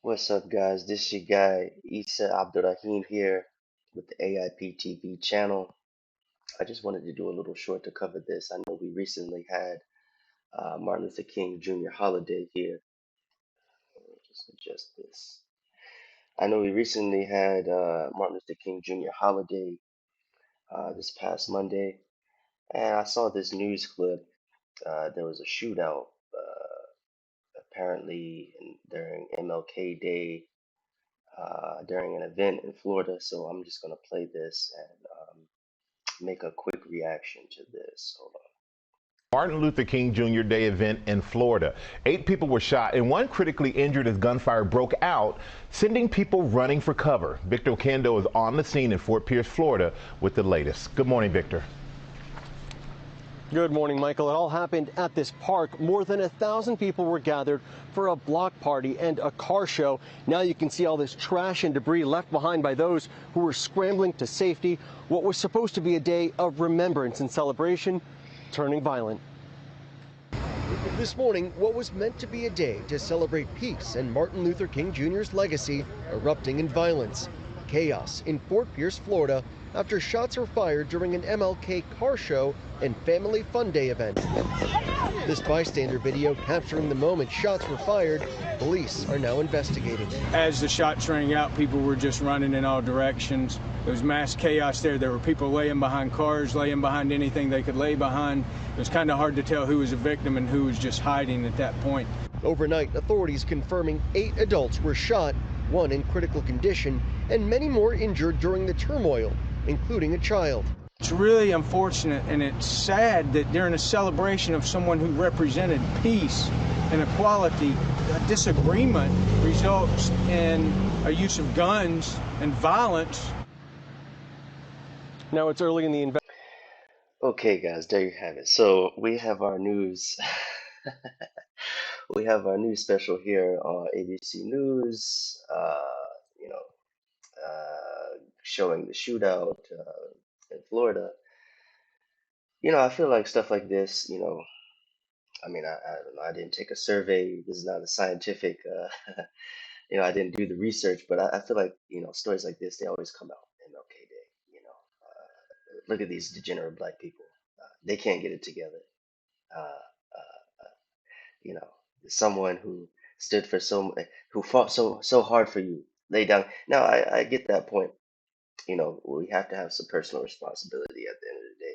What's up, guys? This your guy Isa Abdurrahim here with the AIP TV channel. I just wanted to do a little short to cover this. I know we recently had Martin Luther King Jr. holiday here. Let me just adjust this. I know we recently had Martin Luther King Jr. holiday this past Monday, and I saw this news clip. There was a shootout apparently during MLK Day during an event in Florida. So I'm just gonna play this and make a quick reaction to this. Hold on. Martin Luther King Jr. Day event in Florida. 8 people were shot and 1 critically injured as gunfire broke out, sending people running for cover. Victor Kendo is on the scene in Fort Pierce, Florida with the latest. Good morning, Victor. Good morning, Michael. It all happened at this park. More than 1,000 people were gathered for a block party and a car show. Now you can see all this trash and debris left behind by those who were scrambling to safety. What was supposed to be a day of remembrance and celebration turning violent. This morning, what was meant to be a day to celebrate peace and Martin Luther King Jr.'s legacy erupting in violence. Chaos in Fort Pierce, Florida, after shots were fired during an MLK car show and family fun day event. This bystander video capturing the moment shots were fired. Police are now investigating. As the shots rang out, people were just running in all directions. There was mass chaos there. There were people laying behind cars, laying behind anything they could lay behind. It was kind of hard to tell who was a victim and who was just hiding at that point. Overnight, authorities confirming 8 adults were shot, 1 in critical condition, and many more injured during the turmoil, including a child. It's really unfortunate and it's sad that during a celebration of someone who represented peace and equality, a disagreement results in a use of guns and violence. Now it's early in the investigation. Okay, guys, there you have it. So we have our news. We have our news special here on ABC News. You know, showing the shootout in Florida. I feel like stuff like this. I don't know. I didn't take a survey. This is not a scientific. I didn't do the research, but I feel like stories like this they always come out MLK Day. Look at these degenerate black people. They can't get it together. Uh, you know, someone who stood for who fought so hard for you, lay down. Now I get that point. We have to have some personal responsibility at the end of the day,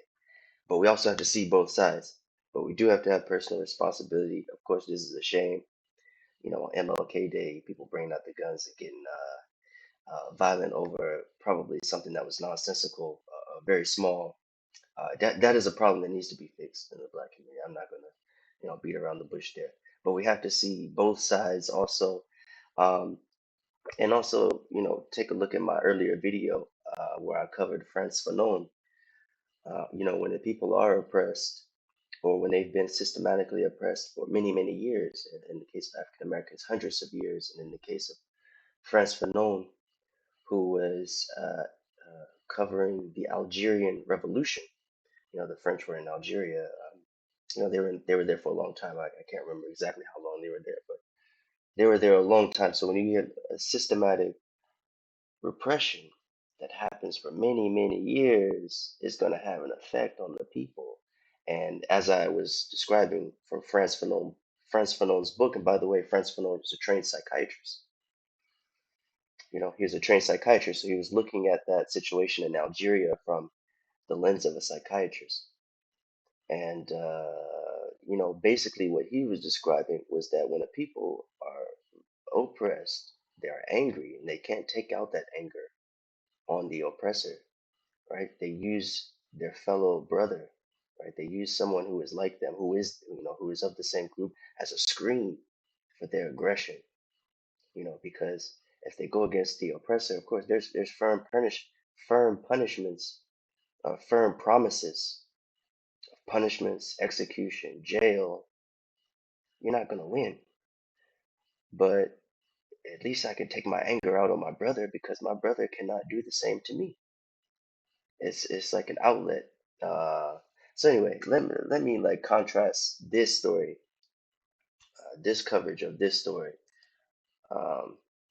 but we also have to see both sides. But we do have to have personal responsibility. Of course, this is a shame. On MLK Day, people bringing out the guns and getting violent over probably something that was nonsensical, very small. That is a problem that needs to be fixed in the black community. I'm not gonna, beat around the bush there. But we have to see both sides also, um, and also, take a look at my earlier video where I covered France Fanon. When the people are oppressed, or when they've been systematically oppressed for many, many years, in the case of African Americans, hundreds of years, and in the case of France Fanon, who was covering the Algerian Revolution. The French were in Algeria. They were there for a long time. I can't remember exactly how long they were there, but they were there a long time. So when you get a systematic repression that happens for many, many years, it's going to have an effect on the people. And as I was describing from France Fanon's book, and by the way, France Fanon was a trained psychiatrist. He was a trained psychiatrist, so he was looking at that situation in Algeria from the lens of a psychiatrist. And basically what he was describing was that when the people are oppressed, they are angry and they can't take out that anger on the oppressor, right? They use their fellow brother, right? They use someone who is like them, who is of the same group as a screen for their aggression, because if they go against the oppressor, of course, there's firm punishments, firm promises, punishments, execution, jail. You're not gonna win, but at least I can take my anger out on my brother because my brother cannot do the same to me. It's like an outlet. So anyway, let me like contrast this story, this coverage of this story,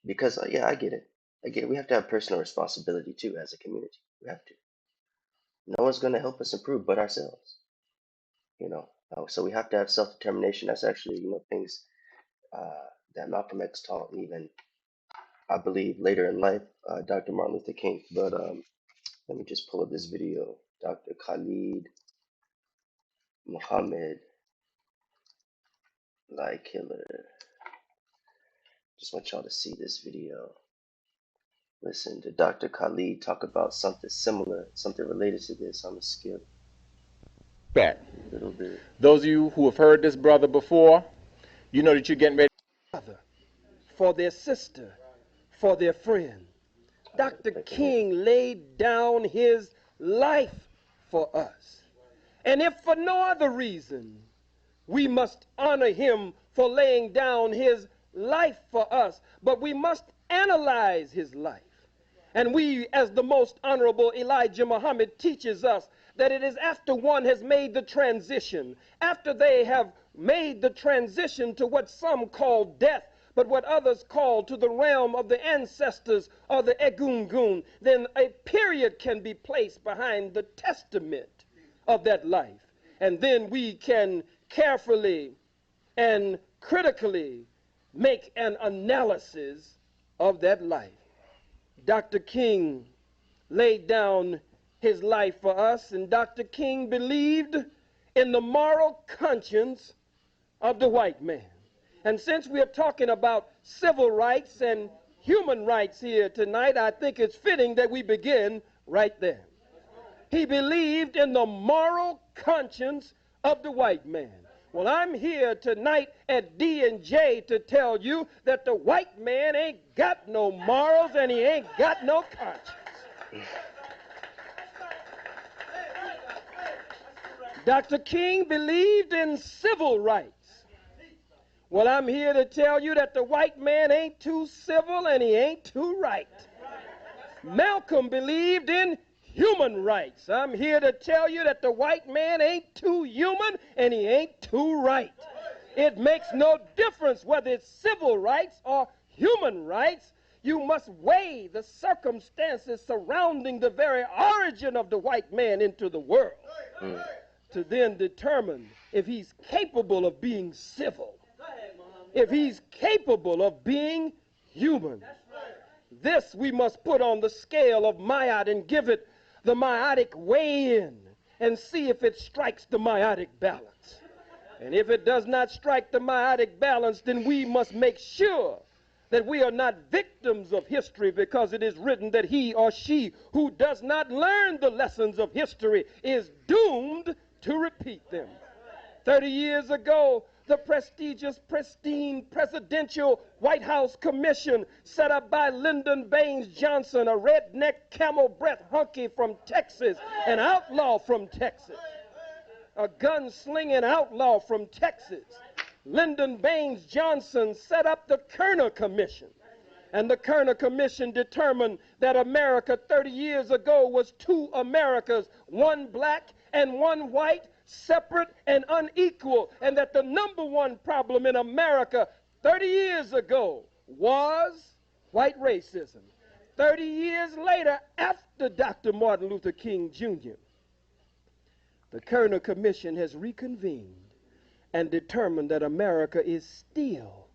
Because yeah, I get it. I get it. We have to have personal responsibility too as a community. We have to. No one's going to help us improve but ourselves. You know, so we have to have self-determination. That's actually, things that Malcolm X taught, and even I believe later in life, Dr. Martin Luther King. But let me just pull up this video. Dr. Khalid Muhammad, like killer. Just want y'all to see this video. Listen to Dr. Khalid talk about something similar, something related to this. I'm gonna skip Back. a little bit. Those of you who have heard this brother before, you know that you're getting ready. For their sister, for their friend. Dr. Click in it. King laid down his life for us. And if for no other reason, we must honor him for laying down his life for us, but we must analyze his life. And we, as the most honorable Elijah Muhammad teaches us, that it is after one has made the transition, after they have made the transition to what some call death, but what others call to the realm of the ancestors or the Egungun, then a period can be placed behind the testament of that life. And then we can carefully and critically make an analysis of that life. Dr. King laid down his life for us, and Dr. King believed in the moral conscience of the white man. And since we're talking about civil rights and human rights here tonight, I think it's fitting that we begin right there. He believed in the moral conscience of the white man. Well, I'm here tonight at D&J to tell you that the white man ain't got no morals and he ain't got no conscience. Dr. King believed in civil rights. Well, I'm here to tell you that the white man ain't too civil and he ain't too right. Malcolm believed in human rights. I'm here to tell you that the white man ain't too human and he ain't too right. It makes no difference whether it's civil rights or human rights. You must weigh the circumstances surrounding the very origin of the white man into the world to then determine if he's capable of being civil, if he's capable of being human. This we must put on the scale of Ma'at and give it the Ma'atic weigh-in and see if it strikes the Ma'atic balance. And if it does not strike the Ma'atic balance, then we must make sure that we are not victims of history, because it is written that he or she who does not learn the lessons of history is doomed to repeat them. 30 years ago, the prestigious, pristine presidential White House Commission set up by Lyndon Baines Johnson, a redneck camel breath hunky from Texas, an outlaw from Texas, a gun-slinging outlaw from Texas. Lyndon Baines Johnson set up the Kerner Commission. And the Kerner Commission determined that America 30 years ago was two Americas, one black and one white, separate and unequal, and that the number one problem in America 30 years ago was white racism. 30 years later, after Dr. Martin Luther King Jr., the Kerner Commission has reconvened and determined that America is still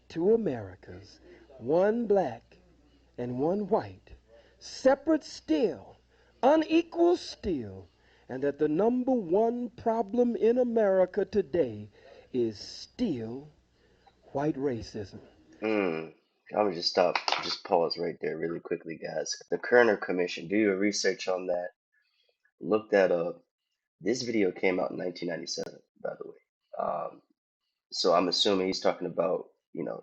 two Americas, one black and one white, separate still, unequal still, and that the number one problem in America today is still white racism. I'm gonna just stop, just pause right there really quickly, guys. The Kerner Commission, do your research on that. Look that up. This video came out in 1997, by the way. So I'm assuming he's talking about,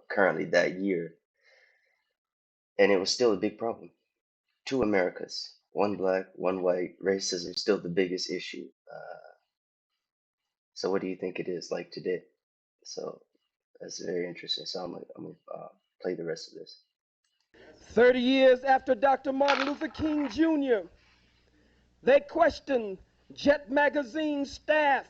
currently that year, and it was still a big problem. Two Americas, one black, one white. Racism is still the biggest issue. So what do you think it is like today? So that's very interesting. So I'm gonna play the rest of this. 30 years after Dr. Martin Luther King Jr., they questioned Jet Magazine staff,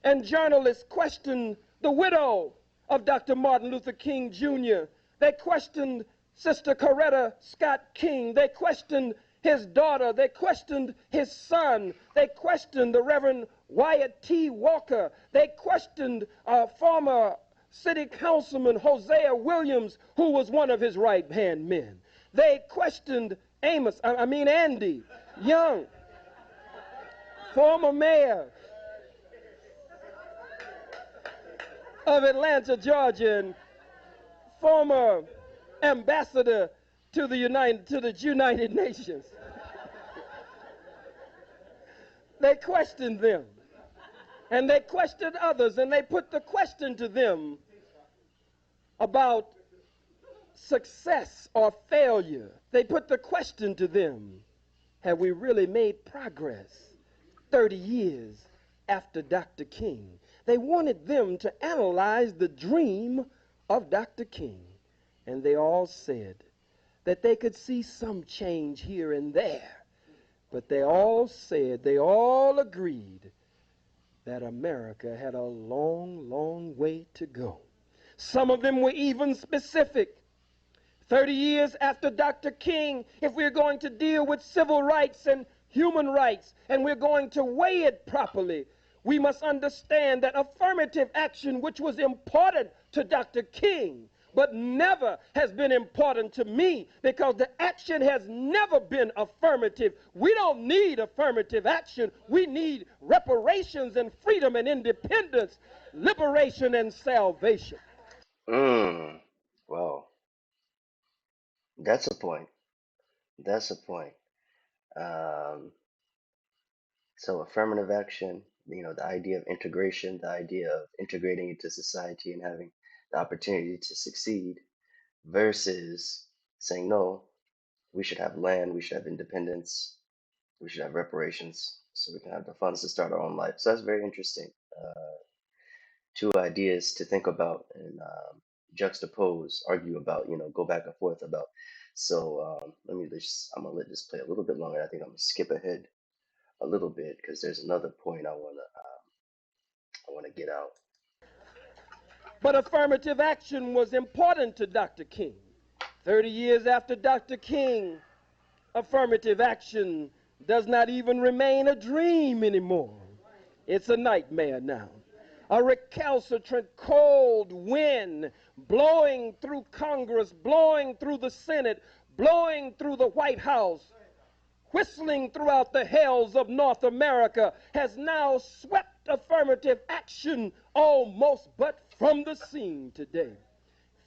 and journalists questioned the widow of Dr. Martin Luther King Jr. They questioned Sister Coretta Scott King. They questioned his daughter. They questioned his son. They questioned the Reverend Wyatt T. Walker. They questioned former city councilman Hosea Williams, who was one of his right-hand men. They questioned Andy Young, former mayor of Atlanta, Georgia, and former ambassador to the United Nations. They questioned them, and they questioned others, and they put the question to them about success or failure. They put the question to them, have we really made progress 30 years after Dr. King? They wanted them to analyze the dream of Dr. King, and they all said that they could see some change here and there, but they all agreed that America had a long, long way to go. Some of them were even specific. 30 years after Dr. King, if we're going to deal with civil rights and human rights, and we're going to weigh it properly, we must understand that affirmative action, which was important to Dr. King, but never has been important to me, because the action has never been affirmative. We don't need affirmative action. We need reparations and freedom and independence, liberation and salvation. Mm. Well, that's a point. That's a point. Um, so affirmative action, the idea of integration, the idea of integrating into society and having the opportunity to succeed versus saying, no, we should have land, we should have independence, we should have reparations so we can have the funds to start our own life. So that's very interesting. Two ideas to think about and juxtapose, argue about, go back and forth about. So I'm gonna let this play a little bit longer. I think I'm gonna skip ahead a little bit because there's another point I wanna get out. But affirmative action was important to Dr. King. 30 years after Dr. King, affirmative action does not even remain a dream anymore. It's a nightmare now. A recalcitrant cold wind blowing through Congress, blowing through the Senate, blowing through the White House, whistling throughout the hells of North America, has now swept affirmative action almost but from the scene today.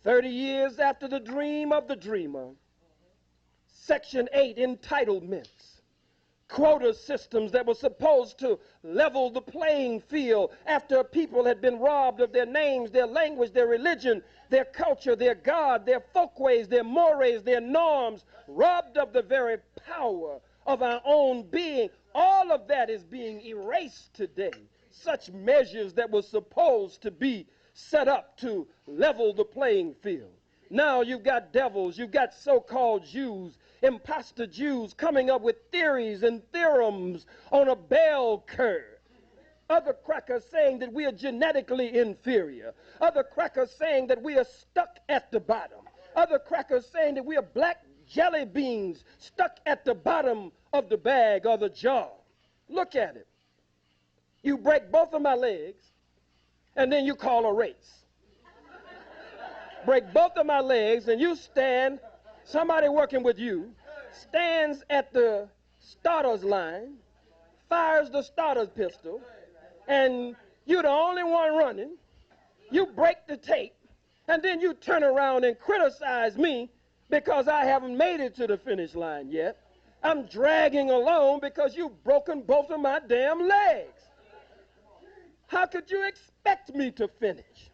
30 years after the dream of the dreamer, Section 8 entitlements, quota systems that were supposed to level the playing field after people had been robbed of their names, their language, their religion, their culture, their God, their folkways, their mores, their norms, robbed of the very power of our own being. All of that is being erased today. Such measures that were supposed to be set up to level the playing field. Now you've got devils, you've got so-called Jews, imposter Jews coming up with theories and theorems on a bell curve. Other crackers saying that we are genetically inferior. Other crackers saying that we are stuck at the bottom. Other crackers saying that we are black jelly beans stuck at the bottom of the bag or the jar. Look at it. You break both of my legs, and then you call a race. Break both of my legs, and you stand, somebody working with you, stands at the starter's line, fires the starter's pistol, and you're the only one running. You break the tape, and then you turn around and criticize me because I haven't made it to the finish line yet. I'm dragging along because you've broken both of my damn legs. How could you expect me to finish?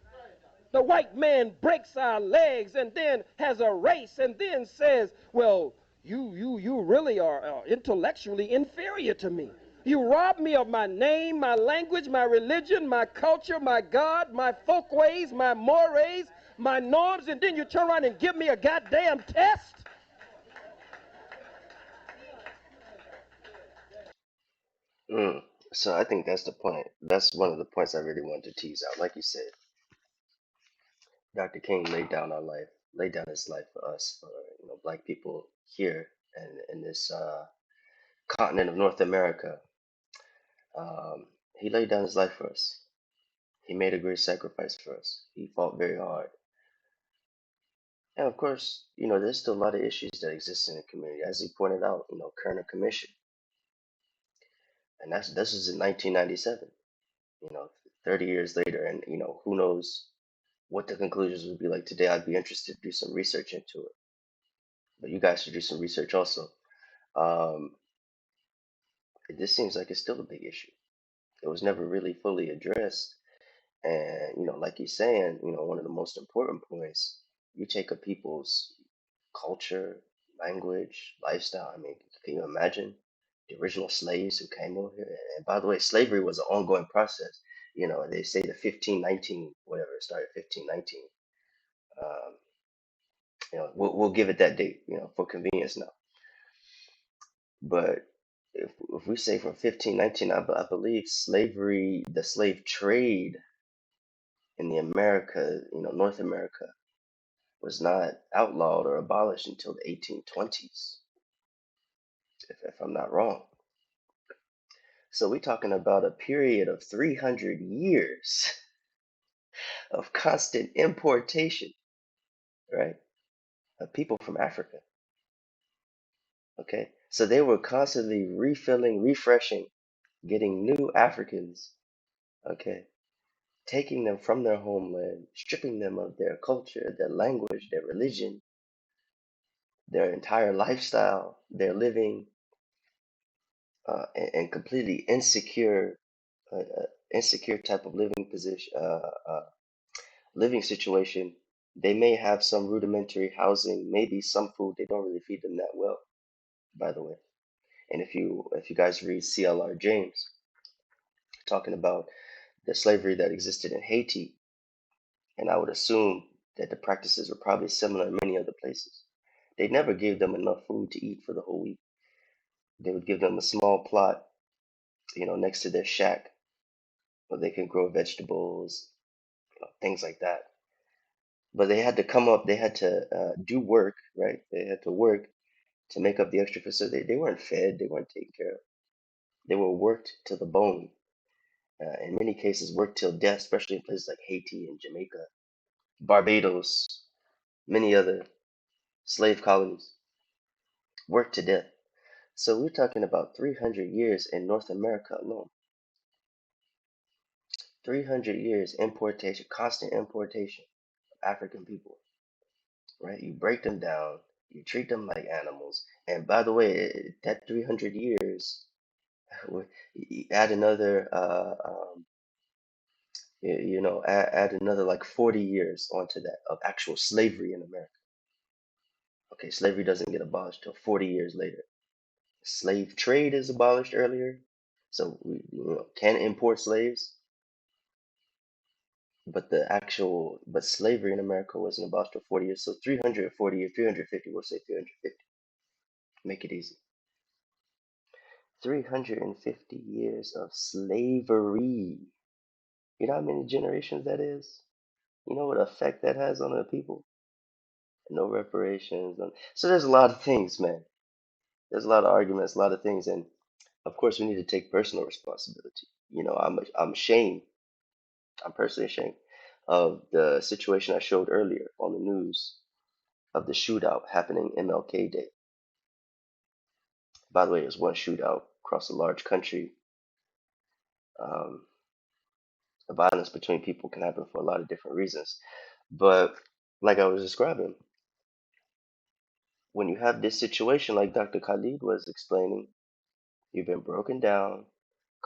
The white man breaks our legs and then has a race and then says, well, you really are intellectually inferior to me. You robbed me of my name, my language, my religion, my culture, my God, my folkways, my mores, my norms, and then you turn around and give me a goddamn test? Mm. So I think that's the point. That's one of the points I really wanted to tease out. Like you said, Dr. King laid down our life. laid down his life for us, for black people here and in this continent of North America. Um, he laid down his life for us. He made a great sacrifice for us. He fought very hard. And of course, there's still a lot of issues that exist in the community, as he pointed out. Kerner Commission, and this was in 1997. 30 years later, and who knows what the conclusions would be like today. I'd be interested to do some research into it, but you guys should do some research also. Um, this seems like it's still a big issue. It was never really fully addressed, and like he's saying, one of the most important points, you take a people's culture, language, lifestyle. I mean, can you imagine the original slaves who came over here? And by the way, slavery was an ongoing process. They say the 1519, whatever, it started 1519. Um, we'll give it that date, for convenience now. But if we say from 1519, I believe slavery, the slave trade in the America, North America, was not outlawed or abolished until the 1820s, if I'm not wrong. So we're talking about a period of 300 years of constant importation, right? Of people from Africa. Okay. So they were constantly refilling, refreshing, getting new Africans, okay, taking them from their homeland, stripping them of their culture, their language, their religion, their entire lifestyle, their living, and completely insecure type of living position, living situation. They may have some rudimentary housing, maybe some food. They don't really feed them that well, by the way. And if you guys read C.L.R. James talking about the slavery that existed in Haiti, and I would assume that the practices were probably similar in many other places. They never gave them enough food to eat for the whole week. They would give them a small plot, next to their shack where they can grow vegetables, things like that. But they had to come up, they had to do work, right? They had to work to make up the extra food. So they weren't fed, they weren't taken care of. They were worked to the bone. In many cases, worked till death, especially in places like Haiti and Jamaica, Barbados, many other slave colonies, worked to death. So we're talking about 300 years in North America alone. 300 years importation, constant importation of African people, right? You break them down, you treat them like animals. And by the way, that 300 years, add another, add another like 40 years onto that of actual slavery in America. Okay, slavery doesn't get abolished till 40 years later. Slave trade is abolished earlier, so we can import slaves, but slavery in America wasn't abolished till 40 years. So 340 years, 350, we'll say 350. Make it easy. 350 years of slavery. You know how many generations that is? You know what effect that has on the people? No reparations. So there's a lot of things, man. There's a lot of arguments, a lot of things, and of course we need to take personal responsibility. I'm ashamed. I'm personally ashamed of the situation I showed earlier on the news of the shootout happening MLK Day. By the way, it was one shootout across a large country. Um, the violence between people can happen for a lot of different reasons, but like I was describing, when you have this situation like Dr. Khalid was explaining, you've been broken down,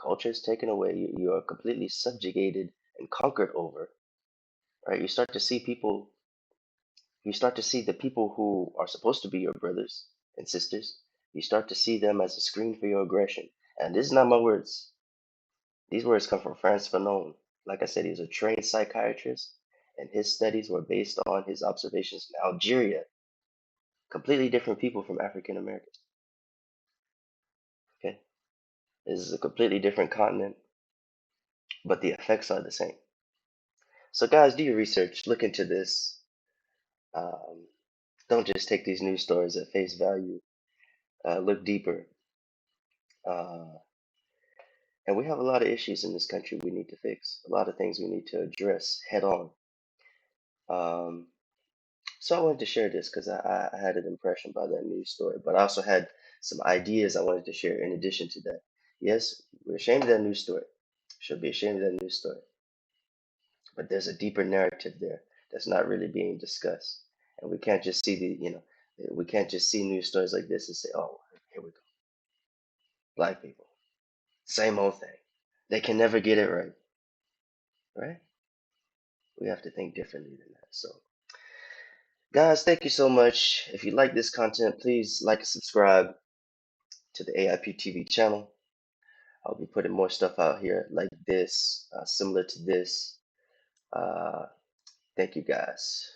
culture is taken away, you are completely subjugated and conquered over, right? You start to see the people who are supposed to be your brothers and sisters, you start to see them as a screen for your aggression. And this is not my words. These words come from Frantz Fanon. Like I said, he's a trained psychiatrist, and his studies were based on his observations in Algeria. Completely different people from African Americans. Okay, this is a completely different continent, but the effects are the same. So, guys, do your research. Look into this. Um, don't just take these news stories at face value. Look deeper. Uh, and we have a lot of issues in this country we need to fix. A lot of things we need to address head on. Um, so I wanted to share this because I had an impression by that news story, but I also had some ideas I wanted to share in addition to that. Yes, we're ashamed of that news story. Should be ashamed of that news story. But there's a deeper narrative there that's not really being discussed. And we can't just see we can't just see news stories like this and say, oh, here we go. Black people, same old thing. They can never get it right, right? We have to think differently than that. So, guys, thank you so much. If you like this content, please like and subscribe to the AIP TV channel. I'll be putting more stuff out here like this, similar to this. Uh, Thank you, guys.